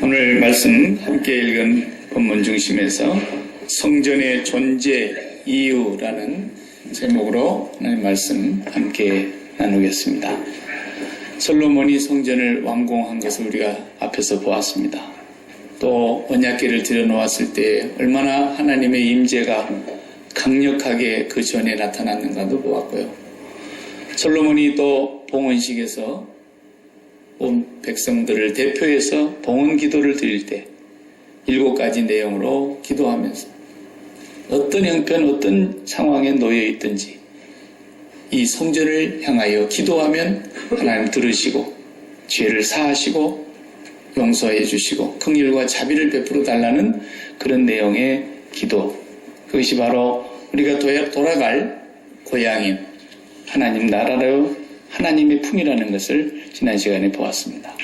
오늘 말씀 함께 읽은 본문 중심에서 성전의 존재 이유라는 제목으로 오늘 말씀 함께 나누겠습니다. 솔로몬이 성전을 완공한 것을 우리가 앞에서 보았습니다. 또 언약궤를 들여놓았을 때 얼마나 하나님의 임재가 강력하게 그 전에 나타났는가도 보았고요. 솔로몬이 또 봉헌식에서 온 백성들을 대표해서 봉헌 기도를 드릴 때 7가지 내용으로 기도하면서 어떤 형편, 어떤 상황에 놓여 있든지 이 성전을 향하여 기도하면 하나님 들으시고 죄를 사하시고 용서해 주시고 긍휼과 자비를 베풀어 달라는 그런 내용의 기도. 그것이 바로 우리가 돌아갈 고향인 하나님 나라로 하나님의 품이라는 것을 지난 시간에 보았습니다.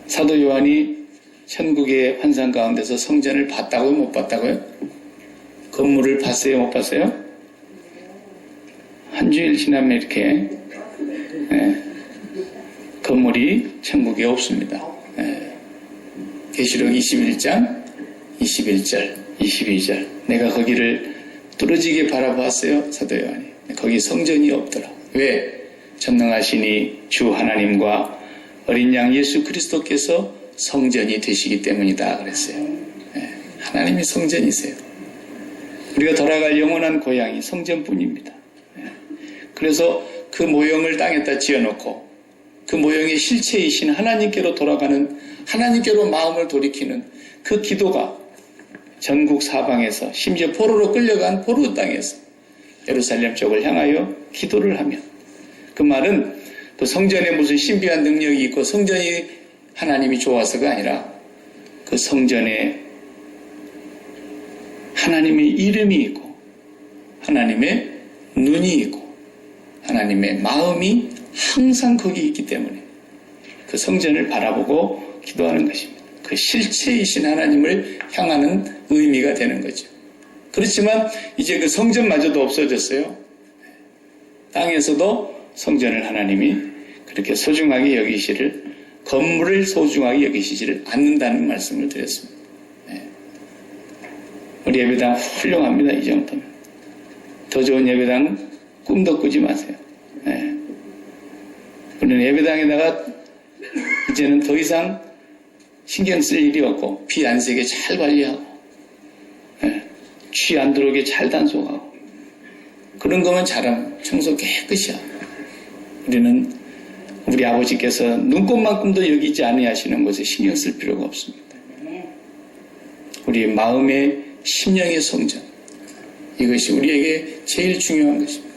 사도 요한이 천국의 환상 가운데서 성전을 봤다고요? 못 봤다고요? 건물을 봤어요? 못 봤어요? 한 주일 지나면 이렇게 건물이 천국에 없습니다. 계시록 21장 21절 22절 내가 거기를 뚫어지게 바라보았어요. 사도 요한이. 거기 성전이 없더라. 왜? 전능하시니 주 하나님과 어린 양 예수 그리스도께서 성전이 되시기 때문이다 그랬어요. 하나님이 성전이세요. 우리가 돌아갈 영원한 고향이 성전뿐입니다. 그래서 그 모형을 땅에다 지어놓고 그 모형의 실체이신 하나님께로 돌아가는, 하나님께로 마음을 돌이키는 그 기도가 전국 사방에서, 심지어 포로로 끌려간 포로 땅에서 예루살렘 쪽을 향하여 기도를 하면, 그 말은 그 성전에 무슨 신비한 능력이 있고 성전이 하나님이 좋아서가 아니라 그 성전에 하나님의 이름이 있고 하나님의 눈이 있고 하나님의 마음이 항상 거기 있기 때문에 그 성전을 바라보고 기도하는 것입니다. 그 실체이신 하나님을 향하는 의미가 되는 거죠. 그렇지만 이제 그 성전마저도 없어졌어요. 땅에서도 성전을 하나님이 그렇게 소중하게 여기시를, 건물을 소중하게 여기시지를 않는다는 말씀을 드렸습니다. 우리 예배당 훌륭합니다. 이 정도면. 더 좋은 예배당 꿈도 꾸지 마세요. 우리는 예배당에다가 이제는 더 이상 신경 쓸 일이 없고 비 안 새게 잘 관리하고 취 안 들어오게 잘 단속하고 그런 거면 잘하면 청소 깨끗이 하고, 우리는 우리 아버지께서 눈꽃만큼도 여기지 아니하시는 것에 신경 쓸 필요가 없습니다. 우리 마음의 심령의 성전, 이것이 우리에게 제일 중요한 것입니다.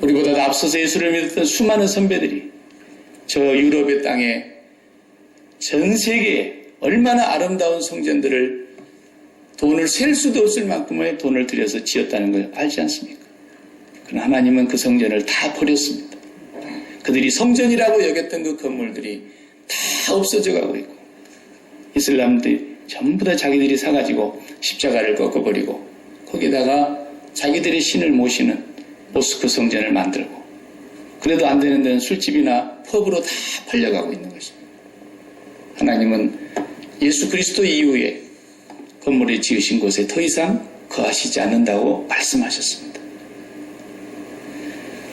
우리보다 앞서서 예수를 믿었던 수많은 선배들이 저 유럽의 땅에 전 세계에 얼마나 아름다운 성전들을 돈을 셀 수도 없을 만큼의 돈을 들여서 지었다는 걸 알지 않습니까? 그러나 하나님은 그 성전을 다 버렸습니다. 그들이 성전이라고 여겼던 그 건물들이 다 없어져 가고 있고, 이슬람들이 전부 다 자기들이 사가지고 십자가를 꺾어버리고 거기다가 자기들의 신을 모시는 모스크 성전을 만들고, 그래도 안 되는 데는 술집이나 펍으로 다 팔려가고 있는 것입니다. 하나님은 예수 그리스도 이후에 건물을 지으신 곳에 더 이상 거하시지 않는다고 말씀하셨습니다.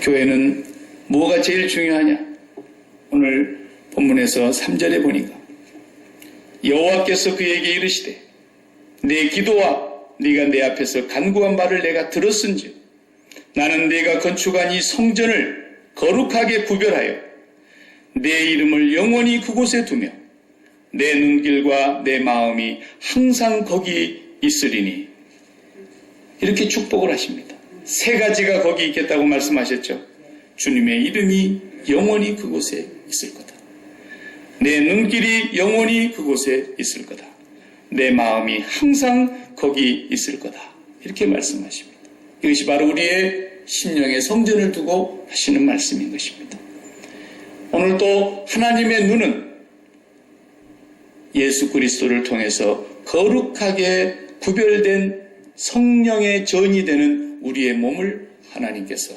교회는 뭐가 제일 중요하냐? 오늘 본문에서 3절에 보니까 여호와께서 그에게 이르시되 내 기도와 네가 내 앞에서 간구한 말을 내가 들었은즉 나는 내가 건축한 이 성전을 거룩하게 구별하여 내 이름을 영원히 그곳에 두며 내 눈길과 내 마음이 항상 거기 있으리니, 이렇게 축복을 하십니다. 3가지가 거기 있겠다고 말씀하셨죠. 주님의 이름이 영원히 그곳에 있을 거다. 내 눈길이 영원히 그곳에 있을 거다. 내 마음이 항상 거기 있을 거다. 이렇게 말씀하십니다. 이것이 바로 우리의 심령의 성전을 두고 하시는 말씀인 것입니다. 오늘 또 하나님의 눈은 예수 그리스도를 통해서 거룩하게 구별된 성령의 전이 되는 우리의 몸을 하나님께서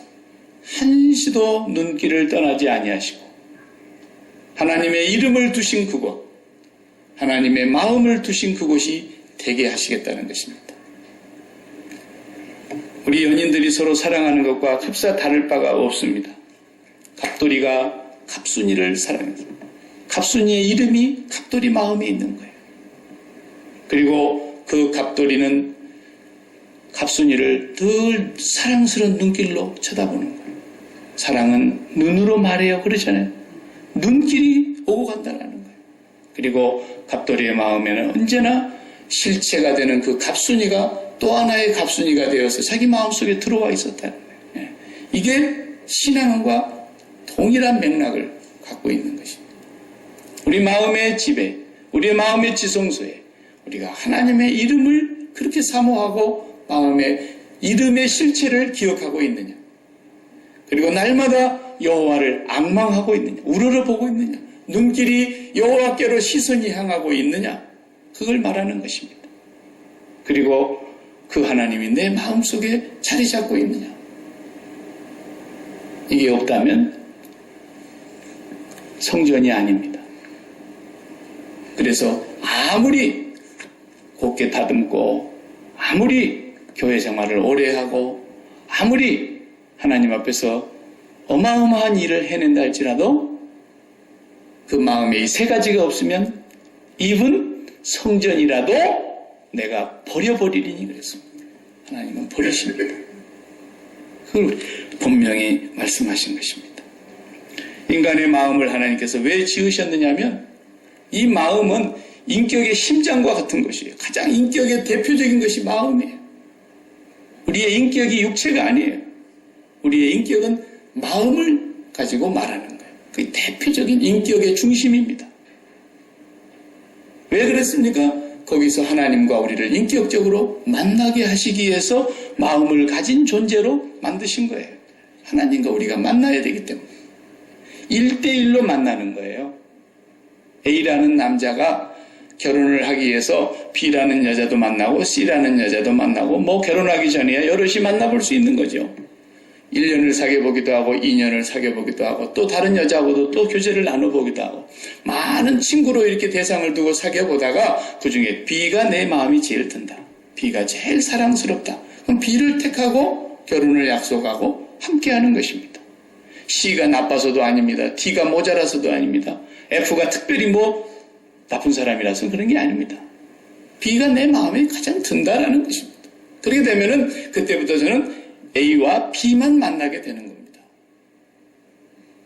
한시도 눈길을 떠나지 아니하시고 하나님의 이름을 두신 그곳, 하나님의 마음을 두신 그곳이 되게 하시겠다는 것입니다. 우리 연인들이 서로 사랑하는 것과 흡사 다를 바가 없습니다. 갑돌이가 갑순이를 사랑해서 갑순이의 이름이 갑돌이 마음에 있는 거예요. 그리고 그 갑돌이는 갑순이를 늘 사랑스러운 눈길로 쳐다보는 거예요. 사랑은 눈으로 말해요. 그러잖아요. 눈길이 오고 간다는 거예요. 그리고 갑돌이의 마음에는 언제나 실체가 되는 그 갑순이가 또 하나의 갑순이가 되어서 자기 마음속에 들어와 있었다는 거예요. 이게 신앙과 동일한 맥락을 갖고 있는 것입니다. 우리 마음의 집에, 우리의 마음의 지성소에 우리가 하나님의 이름을 그렇게 사모하고 마음의 이름의 실체를 기억하고 있느냐, 그리고 날마다 여호와를 앙망하고 있느냐, 우러러보고 있느냐, 눈길이 여호와께로 시선이 향하고 있느냐, 그걸 말하는 것입니다. 그리고 그 하나님이 내 마음속에 자리 잡고 있느냐, 이게 없다면 성전이 아닙니다. 그래서 아무리 곱게 다듬고 아무리 교회 생활을 오래 하고 아무리 하나님 앞에서 어마어마한 일을 해낸다 할지라도 그 마음에 이 세 가지가 없으면 입은 성전이라도 내가 버려버리리니 그랬습니다. 하나님은 버리십니다. 그걸 분명히 말씀하신 것입니다. 인간의 마음을 하나님께서 왜 지으셨느냐면 이 마음은 인격의 심장과 같은 것이에요. 가장 인격의 대표적인 것이 마음이에요. 우리의 인격이 육체가 아니에요. 우리의 인격은 마음을 가지고 말하는 거예요. 그게 대표적인 인격의 중심입니다. 왜 그랬습니까? 거기서 하나님과 우리를 인격적으로 만나게 하시기 위해서 마음을 가진 존재로 만드신 거예요. 하나님과 우리가 만나야 되기 때문에 1대1로 만나는 거예요. A라는 남자가 결혼을 하기 위해서 B라는 여자도 만나고 C라는 여자도 만나고 뭐 결혼하기 전에 여럿이 만나볼 수 있는 거죠. 1년을 사귀어보기도 하고 2년을 사귀어보기도 하고 또 다른 여자하고도 또 교제를 나눠보기도 하고 많은 친구로 이렇게 대상을 두고 사귀어보다가 그중에 B가 내 마음이 제일 든다. B가 제일 사랑스럽다. 그럼 B를 택하고 결혼을 약속하고 함께하는 것입니다. C가 나빠서도 아닙니다. D가 모자라서도 아닙니다. F가 특별히 뭐 나쁜 사람이라서 그런 게 아닙니다. B가 내 마음에 가장 든다라는 것입니다. 그렇게 되면은 그때부터 저는 A와 B만 만나게 되는 겁니다.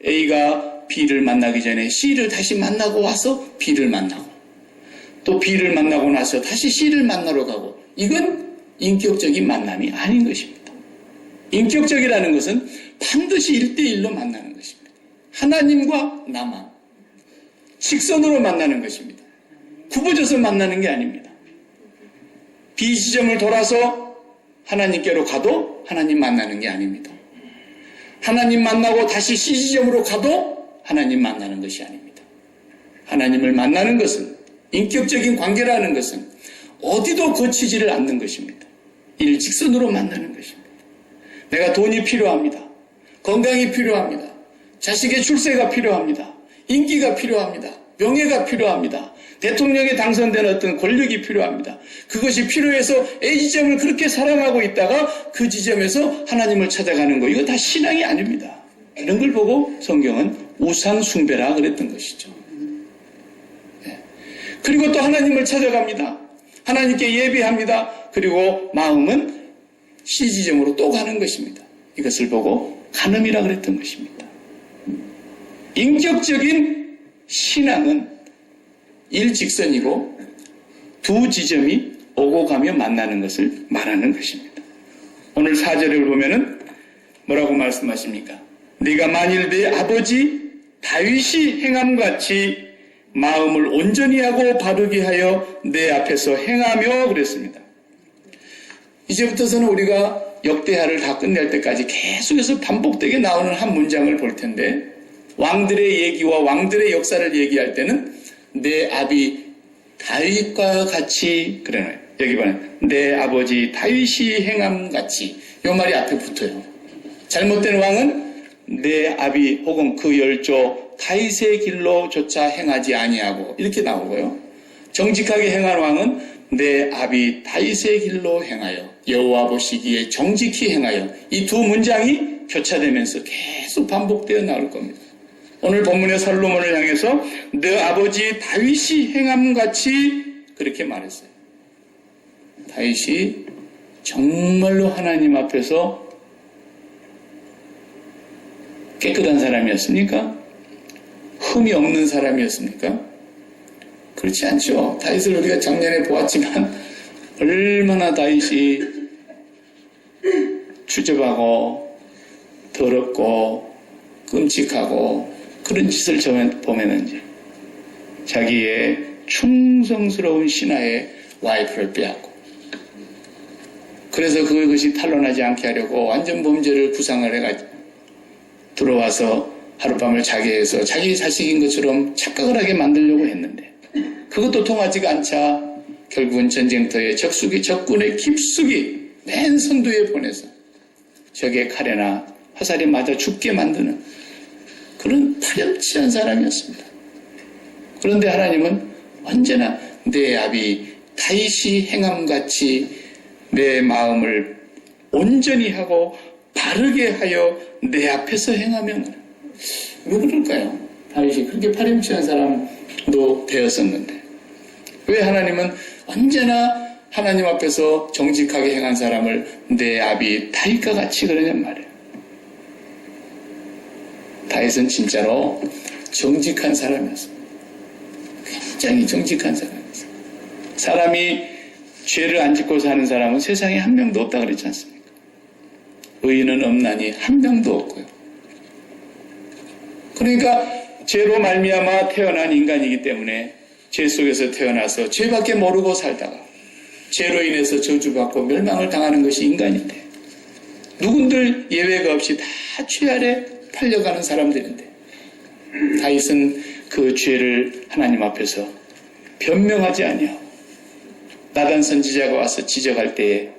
A가 B를 만나기 전에 C를 다시 만나고 와서 B를 만나고 또 B를 만나고 나서 다시 C를 만나러 가고 이건 인격적인 만남이 아닌 것입니다. 인격적이라는 것은 반드시 1대1로 만나는 것입니다. 하나님과 나만 직선으로 만나는 것입니다. 굽어져서 만나는 게 아닙니다. B 지점을 돌아서 하나님께로 가도 하나님 만나는 게 아닙니다. 하나님 만나고 다시 C 지점으로 가도 하나님 만나는 것이 아닙니다. 하나님을 만나는 것은 인격적인 관계라는 것은 어디도 거치지를 않는 것입니다. 일직선으로 만나는 것입니다. 내가 돈이 필요합니다. 건강이 필요합니다. 자식의 출세가 필요합니다. 인기가 필요합니다. 명예가 필요합니다. 대통령에 당선된 어떤 권력이 필요합니다. 그것이 필요해서 A 지점을 그렇게 사랑하고 있다가 그 지점에서 하나님을 찾아가는 거, 이거 다 신앙이 아닙니다. 이런 걸 보고 성경은 우상 숭배라 그랬던 것이죠. 그리고 또 하나님을 찾아갑니다. 하나님께 예배합니다. 그리고 마음은 C 지점으로 또 가는 것입니다. 이것을 보고 간음이라 그랬던 것입니다. 인격적인 신앙은 일직선이고 두 지점이 오고 가며 만나는 것을 말하는 것입니다. 오늘 4절을 보면은 뭐라고 말씀하십니까? 네가 만일 네 아버지 다윗이 행함같이 마음을 온전히 하고 바르게 하여 내 앞에서 행하며 그랬습니다. 이제부터서는 우리가 역대하를 다 끝낼 때까지 계속해서 반복되게 나오는 한 문장을 볼 텐데 왕들의 얘기와 왕들의 역사를 얘기할 때는 내 아비 다윗과 같이 그러나요. 여기 보면 내 아버지 다윗이 행함같이 이 말이 앞에 붙어요. 잘못된 왕은 내 아비 혹은 그 열조 다윗의 길로조차 행하지 아니하고 이렇게 나오고요. 정직하게 행한 왕은 내 아비 다윗의 길로 행하여 여호와 보시기에 정직히 행하여, 이 두 문장이 교차되면서 계속 반복되어 나올 겁니다. 오늘 본문의 솔로몬을 향해서 내 아버지 다윗이 행함같이 그렇게 말했어요. 다윗이 정말로 하나님 앞에서 깨끗한 사람이었습니까? 흠이 없는 사람이었습니까? 그렇지 않죠. 다윗을 우리가 작년에 보았지만 얼마나 다윗이 추접하고 더럽고 끔찍하고 그런 짓을 보면은 자기의 충성스러운 신하의 와이프를 빼앗고, 그래서 그것이 탄로나지 않게 하려고 완전 범죄를 구상을 해가지고 들어와서 하룻밤을 자게 해서 자기 자식인 것처럼 착각을 하게 만들려고 했는데, 그것도 통하지가 않자 결국은 전쟁터에 적군의 깊숙이 맨 선두에 보내서 적의 칼에나 화살에 맞아 죽게 만드는 그런 파렴치한 사람이었습니다. 그런데 하나님은 언제나 내 아비 다윗이 행함같이 내 마음을 온전히 하고 바르게 하여 내 앞에서 행하면, 왜 그럴까요? 다윗이 그렇게 파렴치한 사람도 되었었는데 왜 하나님은 언제나 하나님 앞에서 정직하게 행한 사람을 내 아비 다윗과 같이 그러냔 말이에요. 다윗은 진짜로 정직한 사람이었어요. 굉장히 정직한 사람이었어요. 사람이 죄를 안 짓고 사는 사람은 세상에 한 명도 없다 그랬지 않습니까? 의인은 없나니 한 명도 없고요. 그러니까 죄로 말미암아 태어난 인간이기 때문에 죄 속에서 태어나서 죄밖에 모르고 살다가 죄로 인해서 저주받고 멸망을 당하는 것이 인간인데, 누군들 예외가 없이 다 죄 아래 팔려가는 사람들인데, 다윗은 그 죄를 하나님 앞에서 변명하지 아니하고 나단 선지자가 와서 지적할 때에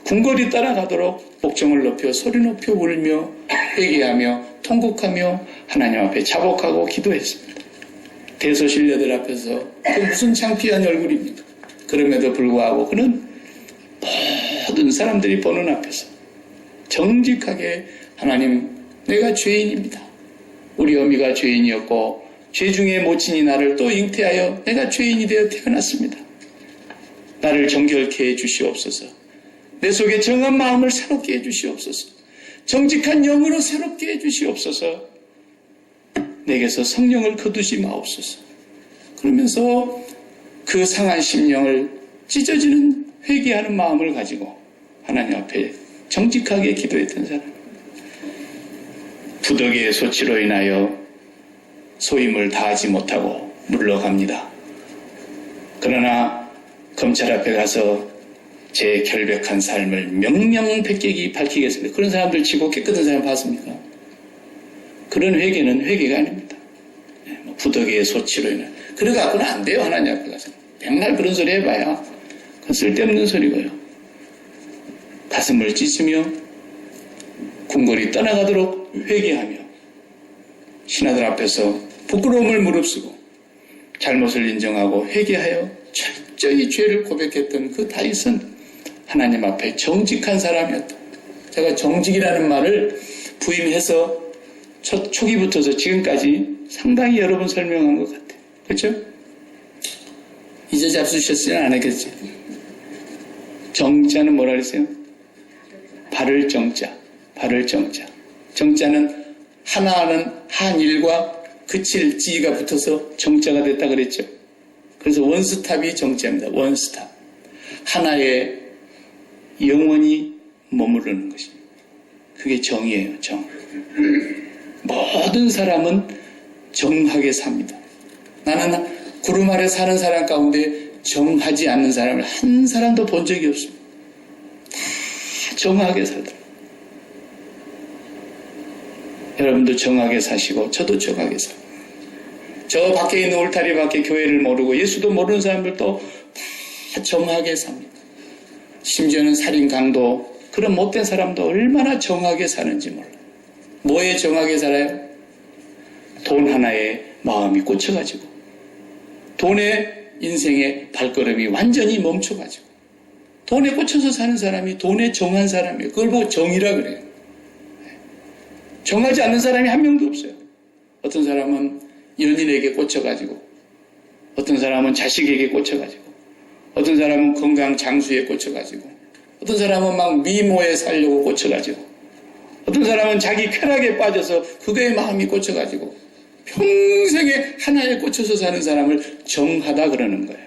궁궐이 따라가도록 목청을 높여 소리 높여 울며 회개하며 통곡하며 하나님 앞에 자복하고 기도했습니다. 대소신녀들 앞에서 그 무슨 창피한 얼굴입니까? 그럼에도 불구하고 그는 모든 사람들이 보는 앞에서 정직하게 하나님, 내가 죄인입니다. 우리 어미가 죄인이었고 죄 중에 모친이 나를 또 잉태하여 내가 죄인이 되어 태어났습니다. 나를 정결케 해 주시옵소서. 내 속에 정한 마음을 새롭게 해 주시옵소서. 정직한 영으로 새롭게 해 주시옵소서. 내게서 성령을 거두지 마옵소서. 그러면서 그 상한 심령을 찢어지는 회개하는 마음을 가지고 하나님 앞에 정직하게 기도했던 사람. 부덕의 소치로 인하여 소임을 다하지 못하고 물러갑니다. 그러나 검찰 앞에 가서 제 결백한 삶을 명명백객이 밝히겠습니다. 그런 사람들 치고 깨끗한 사람 봤습니까? 그런 회개는 회개가 아닙니다. 부덕의 소치로 인하여. 그래갖고는 안 돼요. 하나님 앞에 가서. 백날 그런 소리 해봐야 그건 쓸데없는 소리고요. 가슴을 찢으며 궁궐이 떠나가도록 회개하며 신하들 앞에서 부끄러움을 무릅쓰고 잘못을 인정하고 회개하여 철저히 죄를 고백했던 그 다윗은 하나님 앞에 정직한 사람이었다. 제가 정직이라는 말을 부임해서 초기부터서 지금까지 상당히 여러 번 설명한 것 같아요. 그렇죠? 이제 잡수셨으면 안 하겠죠? 정자는 뭐라 그랬어요? 바를 정자. 바를 정자. 정자는 하나하는 한일과 그칠 지가 붙어서 정자가 됐다 그랬죠. 그래서 원스탑이 정자입니다. 원스탑. 하나에 영원히 머무르는 것입니다. 그게 정이에요. 정. 모든 사람은 정하게 삽니다. 나는 구름 아래 사는 사람 가운데 정하지 않는 사람을 한 사람도 본 적이 없습니다. 다 정하게 살더라고요. 여러분도 정하게 사시고 저도 정하게 살고, 저 밖에 있는 울타리 밖에 교회를 모르고 예수도 모르는 사람들도 다 정하게 삽니다. 심지어는 살인 강도, 그런 못된 사람도 얼마나 정하게 사는지 몰라요. 뭐에 정하게 살아요? 돈 하나에 마음이 꽂혀가지고, 돈에 인생의 발걸음이 완전히 멈춰가지고 돈에 꽂혀서 사는 사람이 돈에 정한 사람이에요. 그걸 보고 정이라 그래요. 정하지 않는 사람이 한 명도 없어요. 어떤 사람은 연인에게 꽂혀가지고, 어떤 사람은 자식에게 꽂혀가지고, 어떤 사람은 건강 장수에 꽂혀가지고, 어떤 사람은 막 미모에 살려고 꽂혀가지고, 어떤 사람은 자기 쾌락에 빠져서 그거에 마음이 꽂혀가지고 평생에 하나에 꽂혀서 사는 사람을 정하다 그러는 거예요.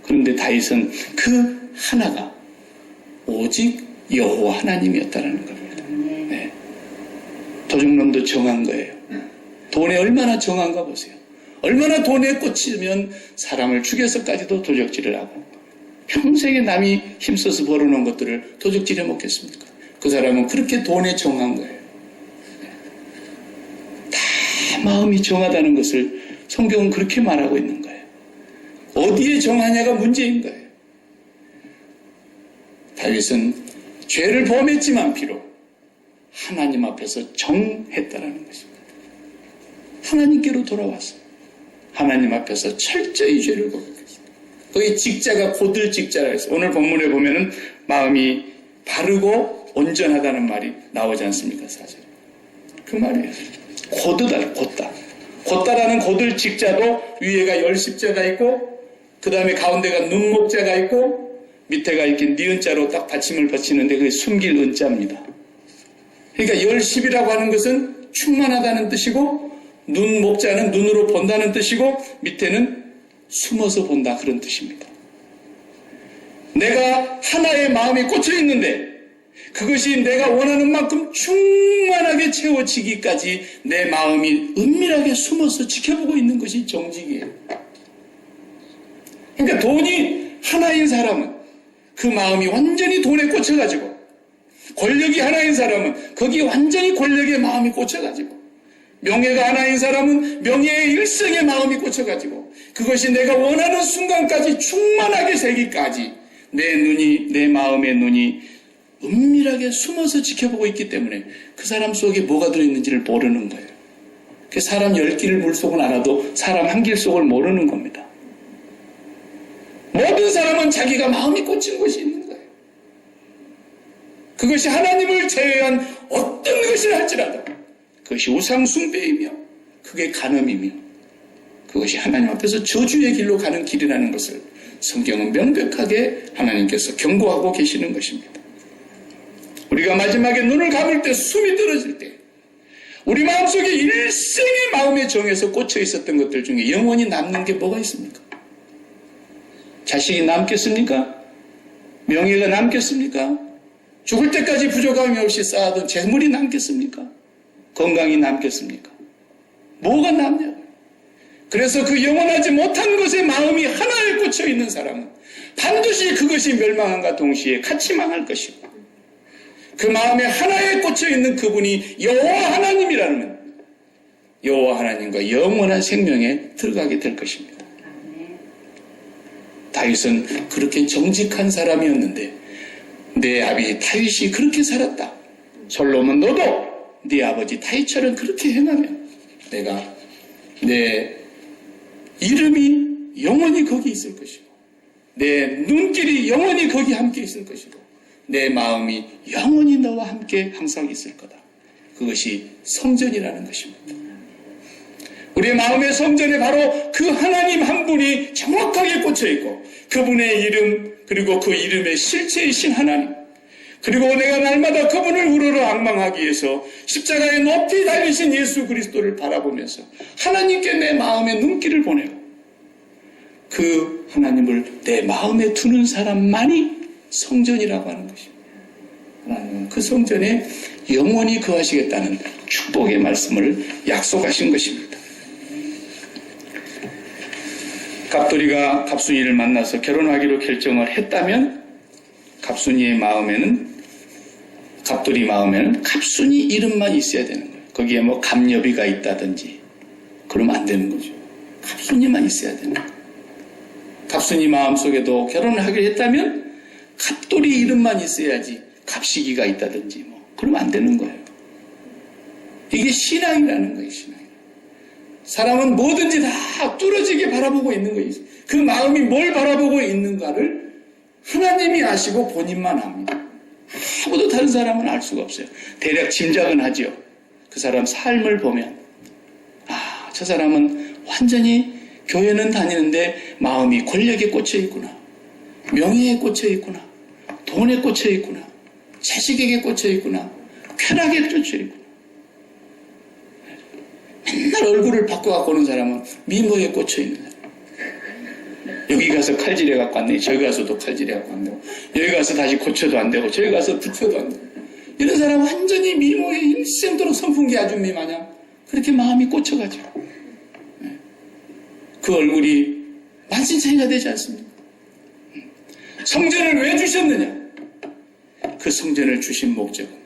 그런데 다윗은 그 하나가 오직 여호와 하나님이었다는 겁니다. 네. 도둑놈도 정한 거예요. 돈에 얼마나 정한가 보세요. 얼마나 돈에 꽂히면 사람을 죽여서까지도 도적질을 하고 평생에 남이 힘써서 벌어놓은 것들을 도적질해 먹겠습니까? 그 사람은 그렇게 돈에 정한 거예요. 다 마음이 정하다는 것을 성경은 그렇게 말하고 있는 거예요. 어디에 정하냐가 문제인 거예요. 다윗은 죄를 범했지만 비록 하나님 앞에서 정했다라는 것입니다. 하나님께로 돌아왔어요. 하나님 앞에서 철저히 죄를 고백했어요. 거기 직자가 고들직자라 했어요. 오늘 본문에 보면은 마음이 바르고 온전하다는 말이 나오지 않습니까? 사실 그 말이에요. 곧다, 곧다. 곧다라는 고들직자도 위에가 열십자가 있고 그 다음에 가운데가 눈목자가 있고 밑에가 이렇게 니은자로 딱 받침을 받치는데 그게 숨길 은자입니다. 그러니까 열십이라고 하는 것은 충만하다는 뜻이고 눈목자는 눈으로 본다는 뜻이고 밑에는 숨어서 본다 그런 뜻입니다. 내가 하나의 마음이 꽂혀 있는데 그것이 내가 원하는 만큼 충만하게 채워지기까지 내 마음이 은밀하게 숨어서 지켜보고 있는 것이 정직이에요. 그러니까 돈이 하나인 사람은 그 마음이 완전히 돈에 꽂혀가지고 권력이 하나인 사람은 거기에 완전히 권력의 마음이 꽂혀가지고 명예가 하나인 사람은 명예의 일성의 마음이 꽂혀가지고 그것이 내가 원하는 순간까지 충만하게 새기까지 내 마음의 눈이 은밀하게 숨어서 지켜보고 있기 때문에 그 사람 속에 뭐가 들어있는지를 모르는 거예요. 그 사람 10길 물속은 알아도 사람 한 길 속을 모르는 겁니다. 모든 사람은 자기가 마음이 꽂힌 것이 있는 거예요. 그것이 하나님을 제외한 어떤 것을 할지라도 그것이 우상 숭배이며 그게 간음이며 그것이 하나님 앞에서 저주의 길로 가는 길이라는 것을 성경은 명백하게 하나님께서 경고하고 계시는 것입니다. 우리가 마지막에 눈을 감을 때 숨이 떨어질 때 우리 마음속에 일생의 마음의 정에서 꽂혀 있었던 것들 중에 영원히 남는 게 뭐가 있습니까? 자식이 남겠습니까? 명예가 남겠습니까? 죽을 때까지 부족함이 없이 쌓아둔 재물이 남겠습니까? 건강이 남겠습니까? 뭐가 남냐고요. 그래서 그 영원하지 못한 것에 마음이 하나에 꽂혀 있는 사람은 반드시 그것이 멸망함과 동시에 같이 망할 것이고 그 마음에 하나에 꽂혀 있는 그분이 여호와 하나님이라면 여호와 하나님과 영원한 생명에 들어가게 될 것입니다. 다윗은 그렇게 정직한 사람이었는데 내 아비 다윗이 그렇게 살았다. 솔로몬 너도 네 아버지 다윗처럼 그렇게 행하면 내가 내 이름이 영원히 거기 있을 것이고 내 눈길이 영원히 거기 함께 있을 것이고 내 마음이 영원히 너와 함께 항상 있을 거다. 그것이 성전이라는 것입니다. 우리의 마음의 성전에 바로 그 하나님 한 분이 정확하게 꽂혀있고 그분의 이름 그리고 그 이름의 실체이신 하나님 그리고 내가 날마다 그분을 우러러 앙망하기 위해서 십자가에 높이 달리신 예수 그리스도를 바라보면서 하나님께 내 마음의 눈길을 보내고 그 하나님을 내 마음에 두는 사람만이 성전이라고 하는 것입니다. 하나님은 그 성전에 영원히 거하시겠다는 축복의 말씀을 약속하신 것입니다. 갑돌이가 갑순이를 만나서 결혼하기로 결정을 했다면 갑돌이 마음에는 갑순이 이름만 있어야 되는 거예요. 거기에 뭐 갑여비가 있다든지 그러면 안 되는 거죠. 갑순이만 있어야 되는 거예요. 갑순이 마음속에도 결혼을 하기로 했다면 갑돌이 이름만 있어야지 갑시기가 있다든지 뭐 그러면 안 되는 거예요. 이게 신앙이라는 거예요. 신앙. 사람은 뭐든지 다 뚫어지게 바라보고 있는 거예요. 그 마음이 뭘 바라보고 있는가를 하나님이 아시고 본인만 압니다. 아무도 다른 사람은 알 수가 없어요. 대략 짐작은 하죠. 그 사람 삶을 보면 저 사람은 완전히 교회는 다니는데 마음이 권력에 꽂혀 있구나. 명예에 꽂혀 있구나. 돈에 꽂혀 있구나. 자식에게 꽂혀 있구나. 쾌락에 꽂혀 있구나. 맨날 얼굴을 바꿔갖고 오는 사람은 미모에 꽂혀 있는 사람. 여기 가서 칼질해 갖고 왔네. 저기 가서도 칼질해 갖고 왔네. 여기 가서 다시 고쳐도 안 되고 저기 가서 붙여도 안 되고. 이런 사람은 완전히 미모에 일생도록 선풍기 아줌미 마냥 그렇게 마음이 꽂혀가지고 그 얼굴이 만신창이가 되지 않습니까? 성전을 왜 주셨느냐? 그 성전을 주신 목적은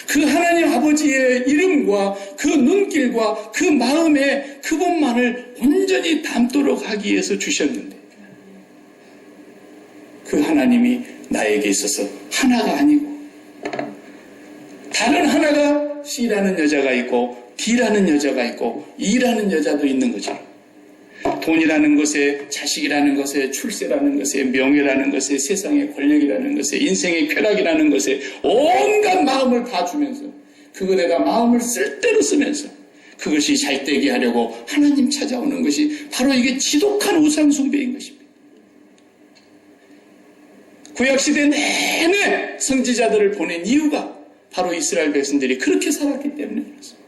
그 하나님 아버지의 이름과 그 눈길과 그 마음에 그분만을 온전히 담도록 하기 위해서 주셨는데 그 하나님이 나에게 있어서 하나가 아니고 다른 하나가 C라는 여자가 있고 D라는 여자가 있고 E라는 여자도 있는 거죠. 돈이라는 것에, 자식이라는 것에, 출세라는 것에, 명예라는 것에, 세상의 권력이라는 것에, 인생의 쾌락이라는 것에 온갖 마음을 다 주면서 그것에다 마음을 쓸 대로 쓰면서 그것이 잘되게 하려고 하나님 찾아오는 것이 바로 이게 지독한 우상숭배인 것입니다. 구약시대 내내 선지자들을 보낸 이유가 바로 이스라엘 백성들이 그렇게 살았기 때문에 그렇습니다.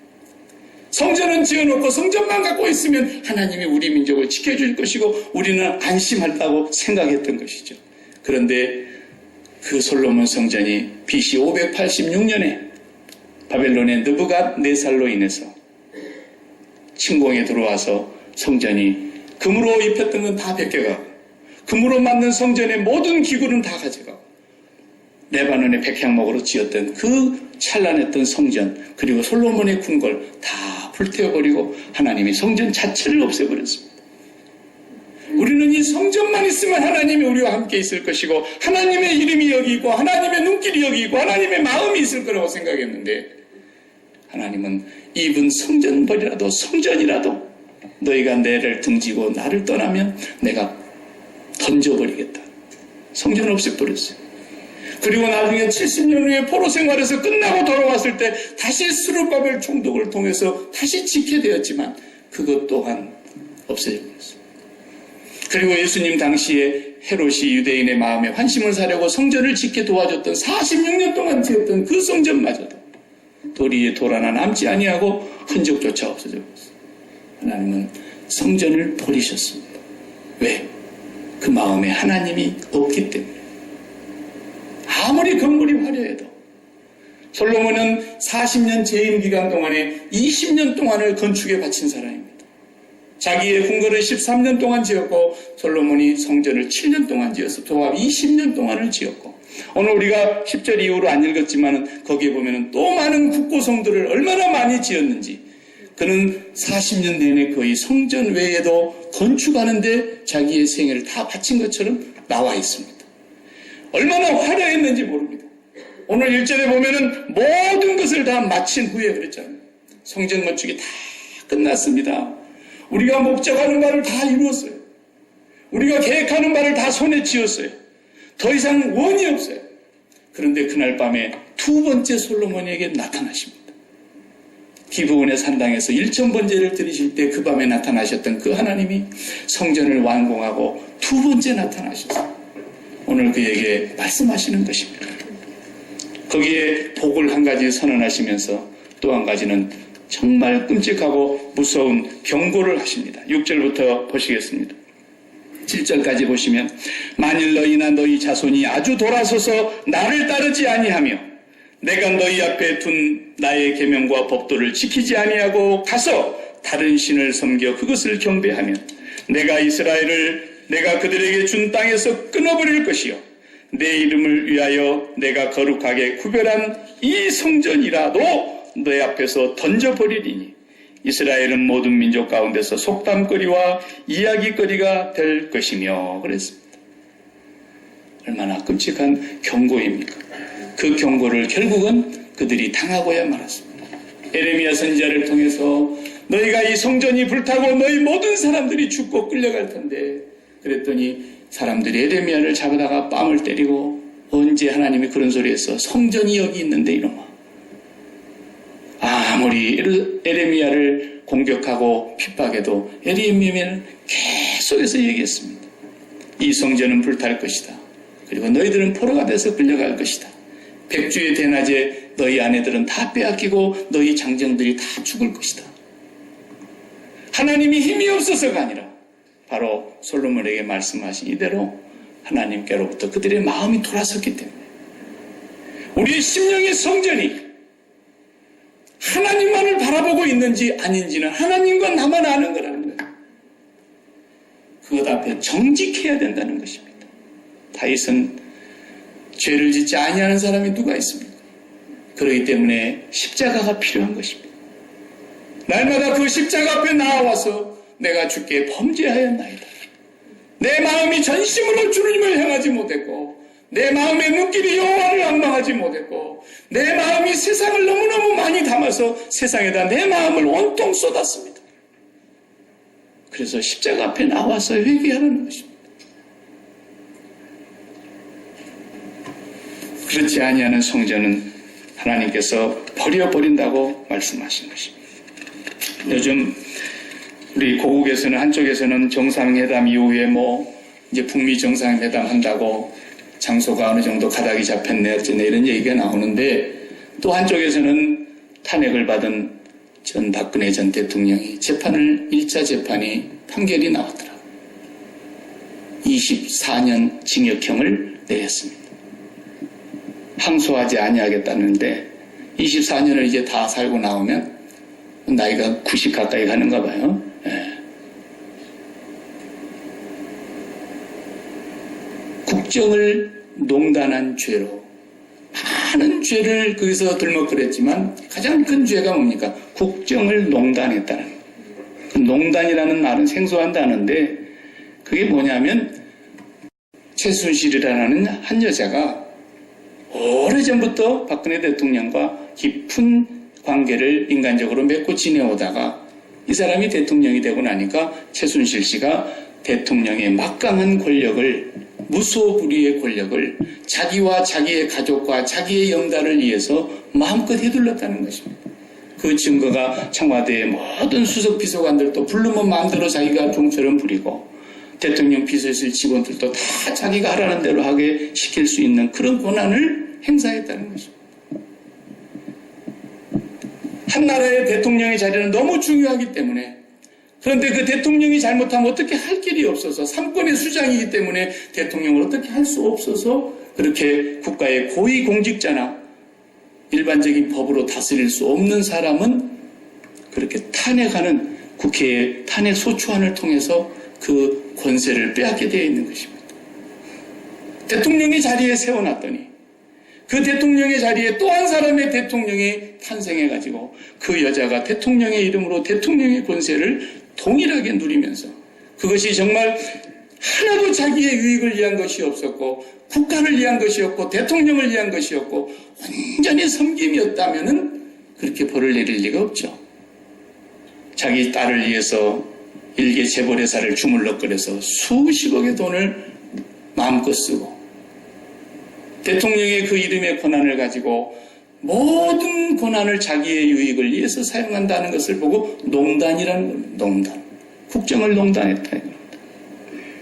성전은 지어놓고 성전만 갖고 있으면 하나님이 우리 민족을 지켜줄 것이고 우리는 안심한다고 생각했던 것이죠. 그런데 그 솔로몬 성전이 BC 586년에 바벨론의 느부갓네살로 인해서 침공에 들어와서 성전이 금으로 입혔던 건 다 벗겨가고 금으로 만든 성전의 모든 기구는 다 가져가고 레바논의 백향목으로 지었던 그 찬란했던 성전 그리고 솔로몬의 궁궐 다 불태워버리고 하나님이 성전 자체를 없애버렸습니다. 우리는 이 성전만 있으면 하나님이 우리와 함께 있을 것이고 하나님의 이름이 여기 있고 하나님의 눈길이 여기 있고 하나님의 마음이 있을 거라고 생각했는데 하나님은 입은 성전벌이라도 성전이라도 너희가 내를 등지고 나를 떠나면 내가 던져버리겠다. 성전을 없애버렸어요. 그리고 나중에 70년 후에 포로 생활에서 끝나고 돌아왔을 때 다시 스룹바벨 총독을 통해서 다시 짓게 되었지만 그것 또한 없어졌습니다. 그리고 예수님 당시에 헤롯이 유대인의 마음에 환심을 사려고 성전을 짓게 도와줬던 46년 동안 지었던 그 성전마저도 돌 위에 돌 하나 남지 아니하고 흔적조차 없어졌습니다. 하나님은 성전을 버리셨습니다. 왜? 그 마음에 하나님이 없기 때문에. 아무리 건물이 화려해도 솔로몬은 40년 재임 기간 동안에 20년 동안을 건축에 바친 사람입니다. 자기의 궁궐을 13년 동안 지었고 솔로몬이 성전을 7년 동안 지어서 도합 20년 동안을 지었고 오늘 우리가 10절 이후로 안 읽었지만 거기에 보면 또 많은 국고성들을 얼마나 많이 지었는지 그는 40년 내내 거의 성전 외에도 건축하는데 자기의 생애를 다 바친 것처럼 나와 있습니다. 얼마나 화려했는지 모릅니다. 오늘 1절에 보면은 모든 것을 다 마친 후에 그랬잖아요. 성전 건축이 다 끝났습니다. 우리가 목적하는 바를 다 이루었어요. 우리가 계획하는 바를 다 손에 쥐었어요. 더 이상 원이 없어요. 그런데 그날 밤에 두 번째 솔로몬에게 나타나십니다. 기브온의 산당에서 1,000번제를 드리실 때 그 밤에 나타나셨던 그 하나님이 성전을 완공하고 두 번째 나타나셨어요. 오늘 그에게 말씀하시는 것입니다. 거기에 복을 한 가지 선언하시면서 또 한 가지는 정말 끔찍하고 무서운 경고를 하십니다. 6절부터 보시겠습니다. 7절까지 보시면 만일 너희나 너희 자손이 아주 돌아서서 나를 따르지 아니하며 내가 너희 앞에 둔 나의 계명과 법도를 지키지 아니하고 가서 다른 신을 섬겨 그것을 경배하면 내가 이스라엘을 내가 그들에게 준 땅에서 끊어버릴 것이요 내 이름을 위하여 내가 거룩하게 구별한 이 성전이라도 내 앞에서 던져버리리니 이스라엘은 모든 민족 가운데서 속담거리와 이야기거리가 될 것이며 그랬습니다. 얼마나 끔찍한 경고입니까? 그 경고를 결국은 그들이 당하고야 말았습니다. 에레미야 선지자를 통해서 너희가 이 성전이 불타고 너희 모든 사람들이 죽고 끌려갈 텐데. 그랬더니 사람들이 에레미야를 잡아다가 뺨을 때리고, 언제 하나님이 그런 소리 했어? 성전이 여기 있는데 이놈아. 아무리 에레미야를 공격하고 핍박해도 에레미야는 계속해서 얘기했습니다. 이 성전은 불탈 것이다. 그리고 너희들은 포로가 돼서 끌려갈 것이다. 백주의 대낮에 너희 아내들은 다 빼앗기고 너희 장정들이 다 죽을 것이다. 하나님이 힘이 없어서가 아니라 바로 솔로몬에게 말씀하신 이대로 하나님께로부터 그들의 마음이 돌아섰기 때문에 우리의 심령의 성전이 하나님만을 바라보고 있는지 아닌지는 하나님과 나만 아는 거라는 거예요. 그것 앞에 정직해야 된다는 것입니다. 다윗은 죄를 짓지 아니하는 사람이 누가 있습니까? 그렇기 때문에 십자가가 필요한 것입니다. 날마다 그 십자가 앞에 나와서 내가 주께 범죄하였나이다. 내 마음이 전심으로 주님을 향하지 못했고 내 마음의 눈길이 여호와를 앙망하지 못했고 내 마음이 세상을 너무너무 많이 담아서 세상에다 내 마음을 온통 쏟았습니다. 그래서 십자가 앞에 나와서 회개하는 것입니다. 그렇지 아니하는 성전은 하나님께서 버려버린다고 말씀하신 것입니다. 요즘 우리 고국에서는 한쪽에서는 정상회담 이후에 이제 북미 정상회담 한다고 장소가 어느 정도 가닥이 잡혔네 어쩌네 이런 얘기가 나오는데 또 한쪽에서는 탄핵을 받은 박근혜 전 대통령이 1차 재판이 판결이 나왔더라고요. 24년 징역형을 내렸습니다. 항소하지 아니하겠다는데 24년을 이제 다 살고 나오면 나이가 90 가까이 가는가 봐요. 예. 국정을 농단한 죄로 많은 죄를 거기서 들먹거렸지만 가장 큰 죄가 뭡니까? 국정을 농단했다는 거예요. 그 농단이라는 말은 생소한 단어인데 그게 뭐냐면 최순실이라는 한 여자가 오래전부터 박근혜 대통령과 깊은 관계를 인간적으로 맺고 지내오다가 이 사람이 대통령이 되고 나니까 최순실 씨가 대통령의 막강한 권력을 무소불위의 권력을 자기와 자기의 가족과 자기의 영달을 위해서 마음껏 휘둘렀다는 것입니다. 그 증거가 청와대의 모든 수석 비서관들도 부르면 마음대로 자기가 종처럼 부리고 대통령 비서실 직원들도 다 자기가 하라는 대로 하게 시킬 수 있는 그런 권한을 행사했다는 것입니다. 한 나라의 대통령의 자리는 너무 중요하기 때문에 그런데 그 대통령이 잘못하면 어떻게 할 길이 없어서 삼권의 수장이기 때문에 대통령을 어떻게 할 수 없어서 그렇게 국가의 고위공직자나 일반적인 법으로 다스릴 수 없는 사람은 그렇게 탄핵하는 국회의 탄핵 소추안을 통해서 그 권세를 빼앗게 되어 있는 것입니다. 대통령의 자리에 세워놨더니 그 대통령의 자리에 또 한 사람의 대통령이 탄생해가지고 그 여자가 대통령의 이름으로 대통령의 권세를 동일하게 누리면서 그것이 정말 하나도 자기의 유익을 위한 것이 없었고 국가를 위한 것이었고 대통령을 위한 것이었고 완전히 섬김이었다면은 그렇게 벌을 내릴 리가 없죠. 자기 딸을 위해서 일개 재벌회사를 주물럭거려서 수십억의 돈을 마음껏 쓰고 대통령의 그 이름의 권한을 가지고 모든 권한을 자기의 유익을 위해서 사용한다는 것을 보고 농단이라는 겁니다. 농단. 국정을 농단했다.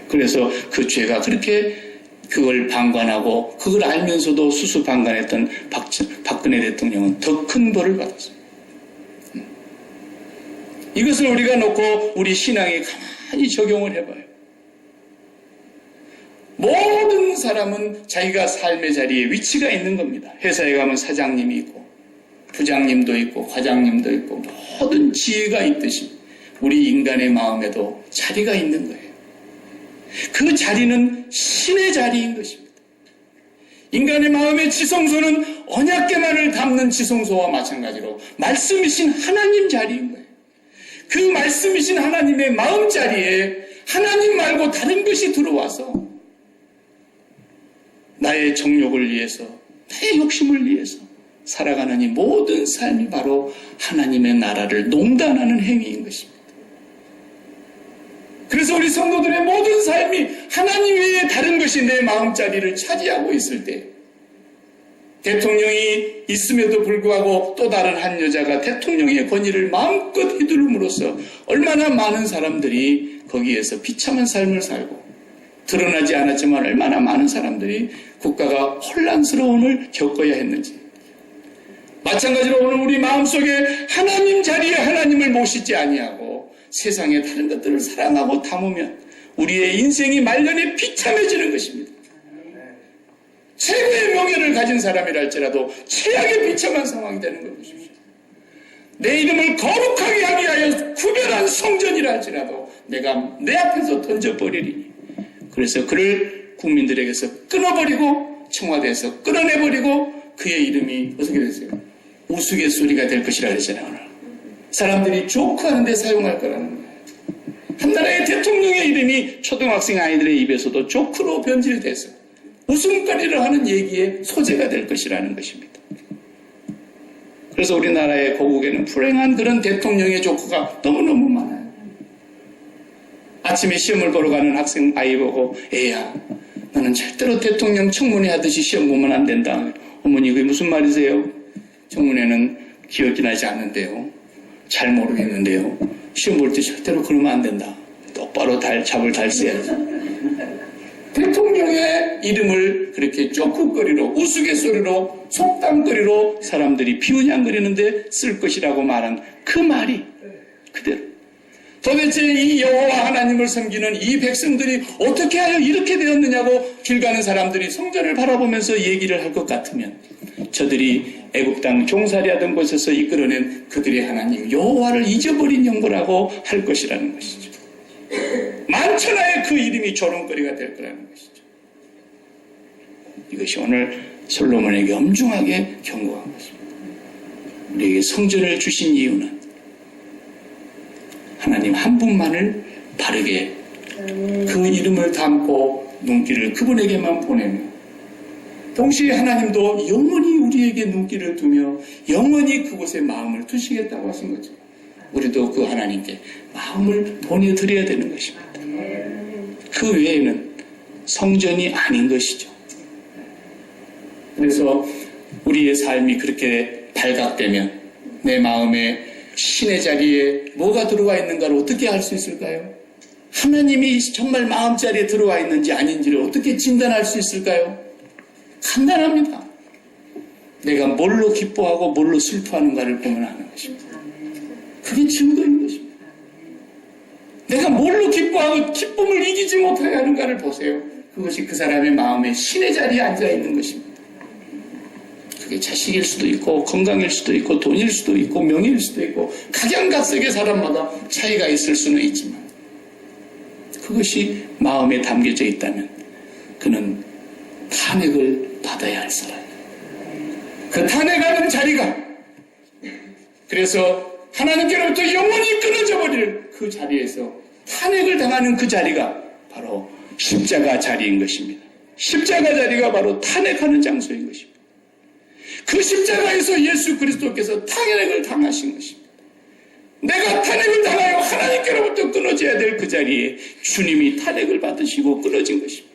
그래서 그 죄가 그렇게 그걸 방관하고 그걸 알면서도 수수방관했던 박근혜 대통령은 더 큰 벌을 받았습니다. 이것을 우리가 놓고 우리 신앙에 가만히 적용을 해봐요. 모든 사람은 자기가 삶의 자리에 위치가 있는 겁니다. 회사에 가면 사장님이 있고 부장님도 있고 과장님도 있고 모든 지위가 있듯이 우리 인간의 마음에도 자리가 있는 거예요. 그 자리는 신의 자리인 것입니다. 인간의 마음의 지성소는 언약궤만을 담는 지성소와 마찬가지로 말씀이신 하나님 자리인 거예요. 그 말씀이신 하나님의 마음 자리에 하나님 말고 다른 것이 들어와서 나의 정욕을 위해서, 나의 욕심을 위해서, 살아가는 이 모든 삶이 바로 하나님의 나라를 농단하는 행위인 것입니다. 그래서 우리 성도들의 모든 삶이 하나님 외에 다른 것이 내 마음자리를 차지하고 있을 때, 대통령이 있음에도 불구하고 또 다른 한 여자가 대통령의 권위를 마음껏 휘두름으로써 얼마나 많은 사람들이 거기에서 비참한 삶을 살고, 드러나지 않았지만 얼마나 많은 사람들이 국가가 혼란스러움을 겪어야 했는지. 마찬가지로 오늘 우리 마음속에 하나님 자리에 하나님을 모시지 아니하고 세상의 다른 것들을 사랑하고 담으면 우리의 인생이 말년에 비참해지는 것입니다. 최고의 명예를 가진 사람이라 할지라도 최악의 비참한 상황이 되는 것 보십시오. 내 이름을 거룩하게 하기 위하여 구별한 성전이라 할지라도 내가 내 앞에서 던져버리리니. 그래서 그를 국민들에게서 끊어버리고 청와대에서 끊어내버리고 그의 이름이 어떻게 됐어요? 우스갯소리가 될 것이라 그랬잖아요. 오늘. 사람들이 조크하는 데 사용할 거라는 거예요. 한 나라의 대통령의 이름이 초등학생 아이들의 입에서도 조크로 변질돼서 웃음거리를 하는 얘기의 소재가 될 것이라는 것입니다. 그래서 우리나라의 고국에는 불행한 그런 대통령의 조크가 너무너무 많아요. 아침에 시험을 보러 가는 학생 아이 보고 애야 너는 절대로 대통령 청문회 하듯이 시험 보면 안 된다. 어머니 그게 무슨 말이세요? 청문회는 기억이 나지 않는데요. 잘 모르겠는데요. 시험 볼 때 절대로 그러면 안 된다. 똑바로 잡을 달써야지. 대통령의 이름을 그렇게 쪼크거리로 우스갯소리로 속담거리로 사람들이 비웃냥거리는데 쓸 것이라고 말한 그 말이 그대로. 도대체 이 여호와 하나님을 섬기는 이 백성들이 어떻게 하여 이렇게 되었느냐고 길 가는 사람들이 성전을 바라보면서 얘기를 할 것 같으면 저들이 애굽 땅 종살이하던 곳에서 이끌어낸 그들의 하나님 여호와를 잊어버린 영고라고 할 것이라는 것이죠. 만천하에 그 이름이 조롱거리가 될 거라는 것이죠. 이것이 오늘 솔로몬에게 엄중하게 경고한 것입니다. 우리에게 성전을 주신 이유는 하나님 한 분만을 바르게 그 이름을 담고 눈길을 그분에게만 보내며 동시에 하나님도 영원히 우리에게 눈길을 두며 영원히 그곳에 마음을 두시겠다고 하신 거죠. 우리도 그 하나님께 마음을 보내드려야 되는 것입니다. 그 외에는 성전이 아닌 것이죠. 그래서 우리의 삶이 그렇게 발각되면 내 마음에 신의 자리에 뭐가 들어와 있는가를 어떻게 알 수 있을까요? 하나님이 정말 마음자리에 들어와 있는지 아닌지를 어떻게 진단할 수 있을까요? 간단합니다. 내가 뭘로 기뻐하고 뭘로 슬퍼하는가를 보면 아는 것입니다. 그게 증거인 것입니다. 내가 뭘로 기뻐하고 기쁨을 이기지 못하게 하는가를 보세요. 그것이 그 사람의 마음에 신의 자리에 앉아있는 것입니다. 그게 자식일 수도 있고 건강일 수도 있고 돈일 수도 있고 명예일 수도 있고 각양각색의 사람마다 차이가 있을 수는 있지만 그것이 마음에 담겨져 있다면 그는 탄핵을 받아야 할 사람이에요. 그 탄핵하는 자리가 그래서 하나님께로부터 영원히 끊어져 버릴 그 자리에서 탄핵을 당하는 그 자리가 바로 십자가 자리인 것입니다. 십자가 자리가 바로 탄핵하는 장소인 것입니다. 그 십자가에서 예수 그리스도께서 탄핵을 당하신 것입니다. 내가 탄핵을 당하여 하나님께로부터 끊어져야 될 그 자리에 주님이 탄핵을 받으시고 끊어진 것입니다.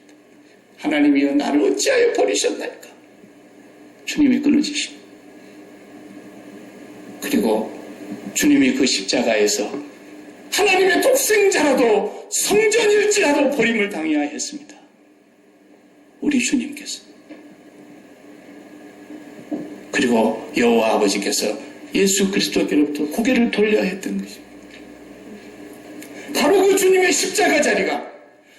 하나님이여 나를 어찌하여 버리셨나이까? 주님이 끊어지십니다. 그리고 주님이 그 십자가에서 하나님의 독생자라도 성전일지라도 버림을 당해야 했습니다. 우리 주님께서. 그리고 여호와 아버지께서 예수 그리스도께로부터 고개를 돌려야 했던 것입니다. 바로 그 주님의 십자가 자리가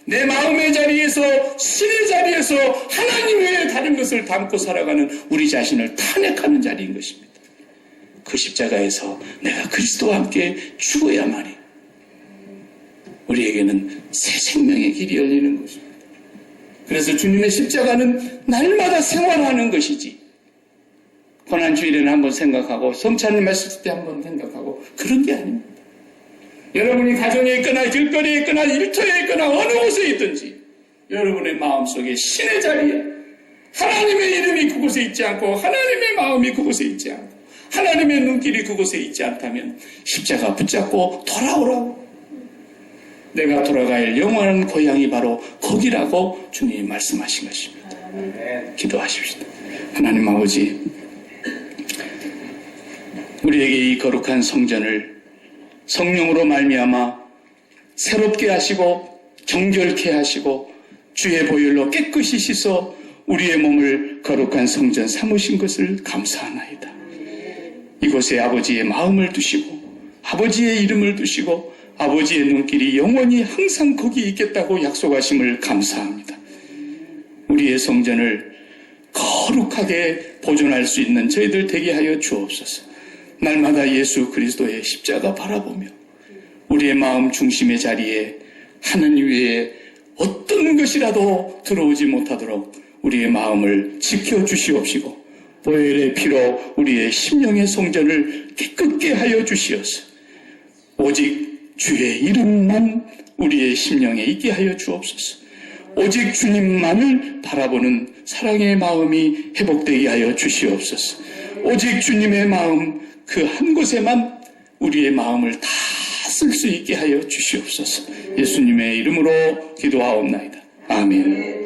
내 마음의 자리에서 신의 자리에서 하나님 외에 다른 것을 담고 살아가는 우리 자신을 탄핵하는 자리인 것입니다. 그 십자가에서 내가 그리스도와 함께 죽어야만이 우리에게는 새 생명의 길이 열리는 것입니다. 그래서 주님의 십자가는 날마다 생활하는 것이지 고난주일에는 한번 생각하고 성찬을 마실 때 한번 생각하고 그런 게 아닙니다. 여러분이 가정에 있거나 길거리에 있거나 일터에 있거나 어느 곳에 있든지 여러분의 마음속에 신의 자리에 하나님의 이름이 그곳에 있지 않고 하나님의 마음이 그곳에 있지 않고 하나님의 눈길이 그곳에 있지 않다면 십자가 붙잡고 돌아오라고. 내가 돌아갈 영원한 고향이 바로 거기라고 주님이 말씀하신 것입니다. 기도하십시다. 하나님 아버지, 우리에게 이 거룩한 성전을 성령으로 말미암아 새롭게 하시고 정결케 하시고 주의 보혈로 깨끗이 씻어 우리의 몸을 거룩한 성전 삼으신 것을 감사하나이다. 이곳에 아버지의 마음을 두시고 아버지의 이름을 두시고 아버지의 눈길이 영원히 항상 거기 있겠다고 약속하심을 감사합니다. 우리의 성전을 거룩하게 보존할 수 있는 저희들 되게 하여 주옵소서. 날마다 예수 그리스도의 십자가 바라보며 우리의 마음 중심의 자리에 하늘 위에 어떤 것이라도 들어오지 못하도록 우리의 마음을 지켜주시옵시고 보혈의 피로 우리의 심령의 성전을 깨끗게 하여 주시옵소서. 오직 주의 이름만 우리의 심령에 있게 하여 주옵소서. 오직 주님만을 바라보는 사랑의 마음이 회복되게 하여 주시옵소서. 오직 주님의 마음 그 한 곳에만 우리의 마음을 다 쓸 수 있게 하여 주시옵소서. 예수님의 이름으로 기도하옵나이다. 아멘.